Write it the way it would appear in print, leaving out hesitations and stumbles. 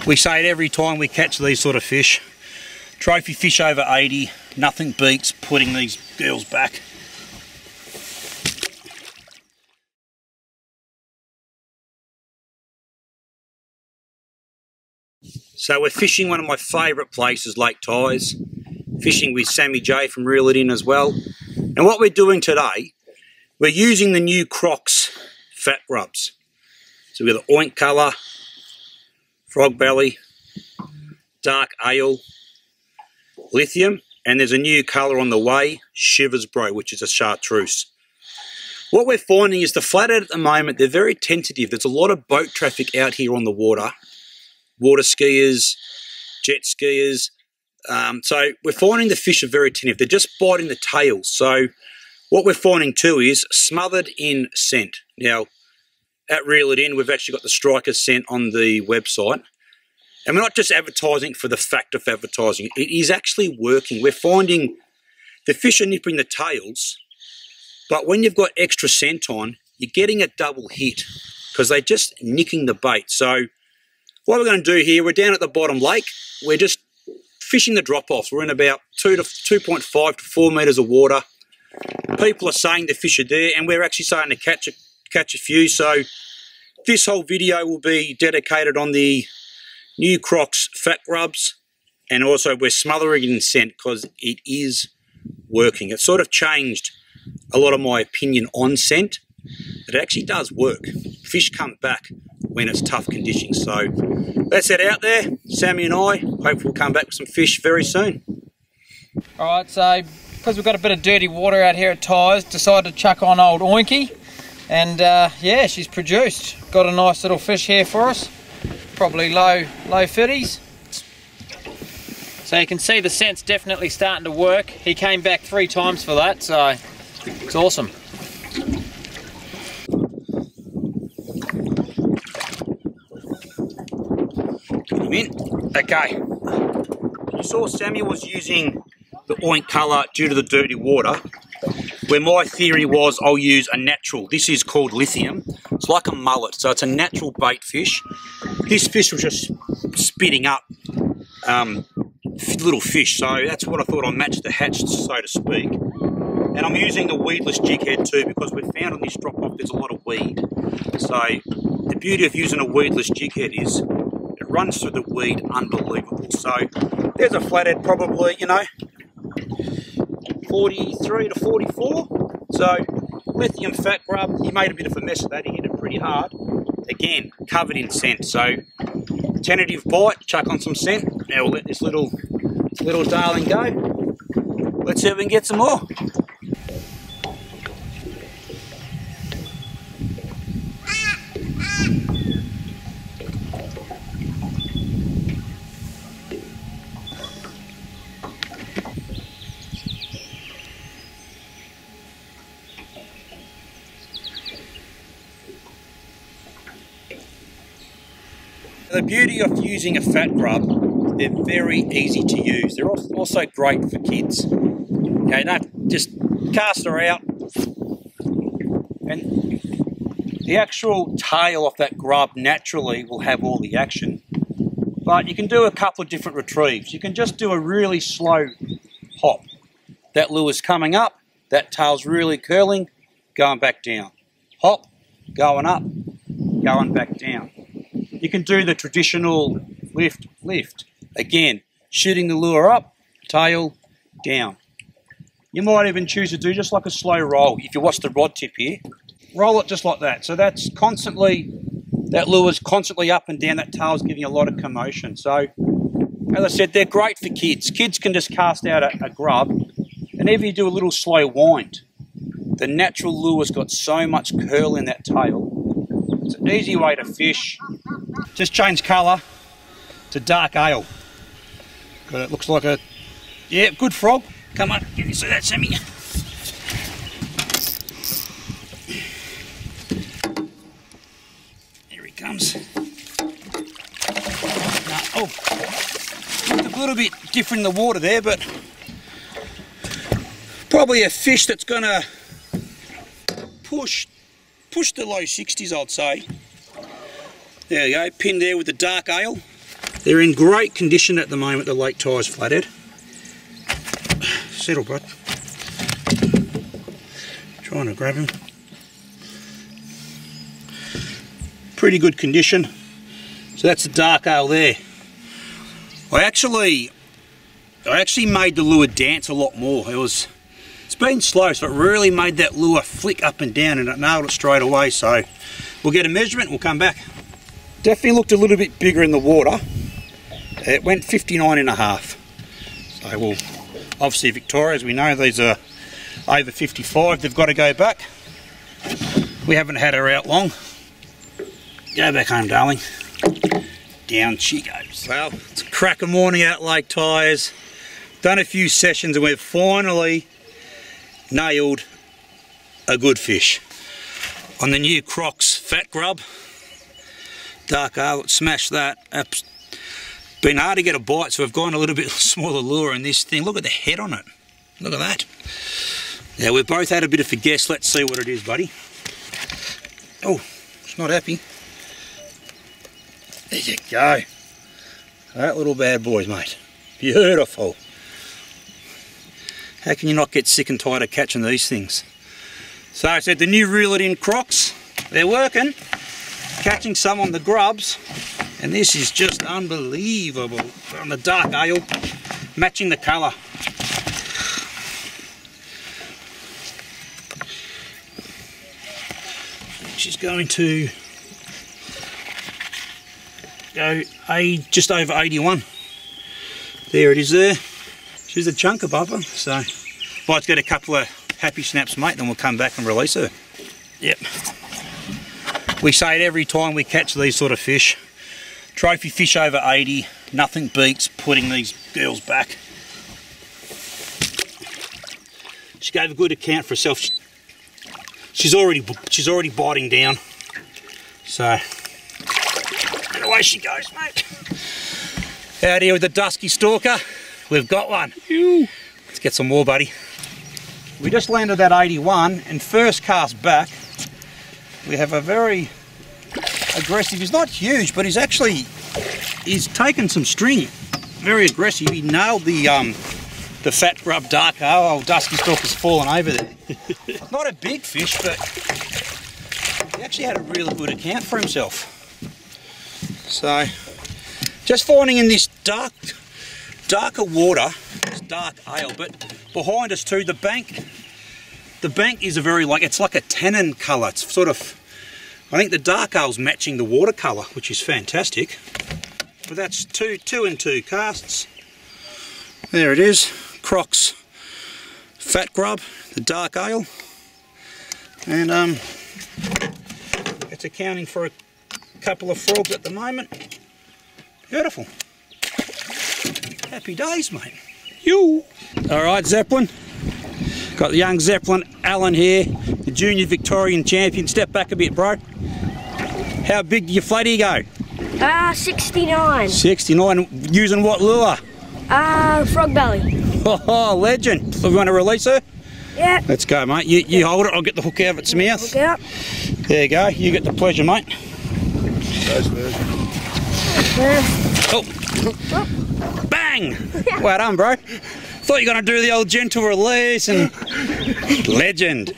We say it every time we catch these sort of fish. Trophy fish over 80, nothing beats putting these girls back. So we're fishing one of my favourite places, Lake Tyers. Fishing with Sammy J from Reel It In as well. And what we're doing today, we're using the new Krocs FatGrubs. So we've got the oink colour, frog belly, dark ale, lithium, and there's a new colour on the way, Shivers Bro, which is a chartreuse. What we're finding is the flathead at the moment, they're very tentative. There's a lot of boat traffic out here on the water. Water skiers, jet skiers. So we're finding the fish are very tentative. They're just biting the tails. So what we're finding too is smothered in scent. Now, at Reel It In, we've actually got the striker scent on the website. And we're not just advertising for the fact of advertising. It is actually working. We're finding the fish are nipping the tails, but when you've got extra scent on, you're getting a double hit because they're just nicking the bait. So what we're going to do here, we're down at the bottom lake. We're just fishing the drop-offs. We're in about 2.5 to 4 metres of water. People are saying the fish are there, and we're actually starting to catch a few. So this whole video will be dedicated on the new Krocs FatGrubs, and also we're smothering it in scent because it is working. It sort of changed a lot of my opinion on scent. It actually does work. Fish come back when it's tough conditions. So let's head out there. Sammy and I, hopefully we'll come back with some fish very soon. Alright, so because we've got a bit of dirty water out here at Tyers, decided to chuck on old Oinky. And yeah, she's produced. Got a nice little fish here for us. Probably low 50s. So you can see the scent's definitely starting to work. He came back 3 times for that, so it's awesome. Okay, you saw Sammy was using the oink colour due to the dirty water, where my theory was I'll use a natural. This is called lithium. It's like a mullet, so it's a natural bait fish. This fish was just spitting up little fish, so that's what I thought. I matched the hatch, so to speak. And I'm using a weedless jighead too, because we've found on this drop-off there's a lot of weed. So the beauty of using a weedless jighead is it runs through the weed unbelievable. So there's a flathead, probably, you know, 43 to 44. So lithium FatGrub, he made a bit of a mess of that. He hit it pretty hard. Again, covered in scent. So tentative bite, chuck on some scent. Now we'll let this little darling go. Let's see if we can get some more. The beauty of using a FatGrub, they're very easy to use. They're also great for kids. Okay, don't just cast her out, and the actual tail of that grub naturally will have all the action. But you can do a couple of different retrieves. You can just do a really slow hop. That lure's coming up, that tail's really curling, going back down. Hop, going up, going back down. You can do the traditional lift, lift. Again, shooting the lure up, tail, down. You might even choose to do just like a slow roll. If you watch the rod tip here, roll it just like that. So that's constantly, that lure's constantly up and down, that tail's giving a lot of commotion. So, as I said, they're great for kids. Kids can just cast out a grub, and if you do a little slow wind, the natural lure's got so much curl in that tail. It's an easy way to fish. Just change colour to dark ale. But it looks like a, yeah, good frog. Come on, can you see that, Sammy? Here he comes. Oh, looked a little bit different in the water there, but probably a fish that's gonna push the low 60s, I'd say. There you go, pinned there with the dark ale. They're in great condition at the moment, the Lake Tyers Flathead. Settle, bud. Trying to grab him. Pretty good condition. So that's the dark ale there. I actually made the lure dance a lot more. It's been slow, so it really made that lure flick up and down, and it nailed it straight away. So we'll get a measurement and we'll come back. Definitely looked a little bit bigger in the water. It went 59.5. So we'll, obviously Victoria, as we know, these are over 55. They've got to go back. We haven't had her out long. Go back home, darling. Down she goes. Well, it's a cracker morning out Lake Tyers. Done a few sessions and we've finally nailed a good fish on the new Krocs FatGrub. Dark ale, smashed that. Been hard to get a bite, so we've gone a little bit smaller lure in this thing. Look at the head on it. Look at that. Yeah, we've both had a bit of a guess. Let's see what it is, buddy. Oh, it's not happy. There you go. That little bad boy's, mate. Beautiful. How can you not get sick and tired of catching these things? So I said the new Reel It In Krocs, they're working. Catching some on the grubs, and this is just unbelievable on the dark ale, matching the colour. She's going to go just over 81. There it is there. She's a chunk above her, so let's get a couple of happy snaps, mate, then we'll come back and release her. Yep. We say it every time we catch these sort of fish. Trophy fish over 80, nothing beats putting these girls back. She gave a good account for herself. She's already biting down. So, and away she goes, mate. Out here with the dusky stalker, we've got one. Let's get some more, buddy. We just landed that 81, and first cast back, we have a very aggressive, he's not huge, but he's taken some string. Very aggressive. He nailed the FatGrub dark ale. Old dusky stalker's fallen over there. Not a big fish, but he actually had a really good account for himself. So, just finding in this darker water, it's dark ale, but behind us too, the bank is a very, it's like a tannin colour. It's sort of, I think the dark ale's matching the water colour, which is fantastic. But that's two and two casts. There it is, Krocs FatGrub, the dark ale. And it's accounting for a couple of frogs at the moment. Beautiful. Happy days, mate. Alright, Zeppelin. Got the young Zeppelin Alan here, the junior Victorian champion. Step back a bit, bro. How big do your flatty go? 69. 69. Using what lure? Frog belly. Oh, legend. So we want to release her? Yeah. Let's go, mate. You hold it, I'll get the hook out of its mouth. Hook out. There you go. You get the pleasure, mate. Oh. Bang! Well done, bro. Thought you were going to do the old gentle release and legend.